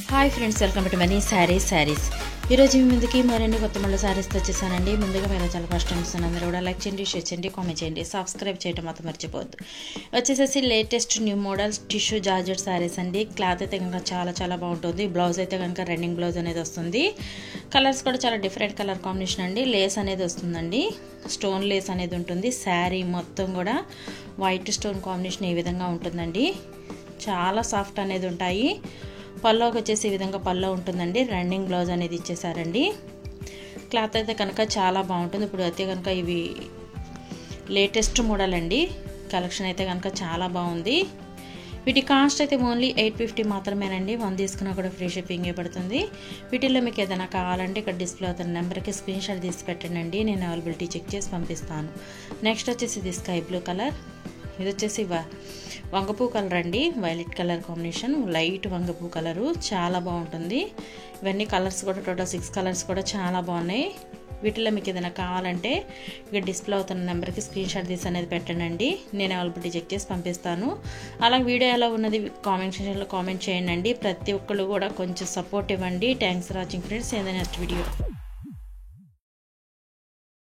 Hi friends, welcome to money saris. ఈరోజు మీ ముందుకి మరిన్ని కొత్త మళ్ళీ శారీస్తో వచ్చేసానండి. ముందుగా మీరు చాలా ఫస్ట్ టైం ఇస్తాను, అందరూ కూడా లైక్ చేయండి, షేర్ చేయండి, కామెంట్ చేయండి, సబ్స్క్రైబ్ చేయడం మాత్రం మర్చిపోవద్దు. వచ్చేసేసి latest new models tissue georgette saris అండి. క్లాత్ అయితే కనుక చాలా బాగుంటుంది. బ్లౌజ్ అయితే కనుక రన్నింగ్ బ్లౌజ్ అనేది వస్తుంది. కలర్స్ కూడా చాలా డిఫరెంట్ కలర్ కాంబినేషన్ అండి. లేస్ అనేది వస్తుందండి, స్టోన్ లేస్ అనేది ఉంటుంది. శారీ మొత్తం కూడా వైట్ స్టోన్ కాంబినేషన్ ఈ విధంగా ఉంటుందండి. చాలా సాఫ్ట్ అనేది ఉంటాయి. పల్లోకి వచ్చేసి ఈ విధంగా పల్లో ఉంటుందండి. రన్నింగ్ బ్లౌజ్ అనేది ఇచ్చేసారండి. క్లాత్ అయితే కనుక చాలా బాగుంటుంది. ఇప్పుడు అయితే కనుక ఇవి లేటెస్ట్ మోడల్ అండి. కలెక్షన్ అయితే కనుక చాలా బాగుంది. వీటి కాస్ట్ అయితే ఓన్లీ 850 మాత్రమేనండి. 1 తీసుకున్నా కూడా ఫ్రీ షిప్పింగ్ పడుతుంది. వీటిల్లో మీకు ఏదైనా కావాలంటే ఇక్కడ డిస్ప్లే అవుతున్న నెంబర్కి స్క్రీన్ షాట్ తీసి పెట్టండి. నేను అవైలబిలిటీ చెక్ చేసి పంపిస్తాను. నెక్స్ట్ వచ్చేసి ఇది స్కై బ్లూ కలర్. ఇది వచ్చేసి వంగపూ కలర్ అండి. వైలెట్ కలర్ కాంబినేషన్, లైట్ వంగపూ కలరు చాలా బాగుంటుంది. ఇవన్నీ కలర్స్ కూడా టోటల్ 6 కలర్స్ కూడా చాలా బాగున్నాయి. వీటిలో మీకు ఏదైనా కావాలంటే ఇక్కడ డిస్ప్లే అవుతున్న నెంబర్కి స్క్రీన్ షాట్ తీసి అనేది పెట్టండి. నేను అవైలబిలిటీ చెక్ చేసి పంపిస్తాను. అలాగే వీడియో ఎలా ఉన్నది కామెంట్ సెక్షన్లో కామెంట్ చేయండి. ప్రతి ఒక్కళ్ళు కూడా కొంచెం సపోర్ట్ ఇవ్వండి. Thanks for watching friends. ఏదైనా నెక్స్ట్ వీడియో.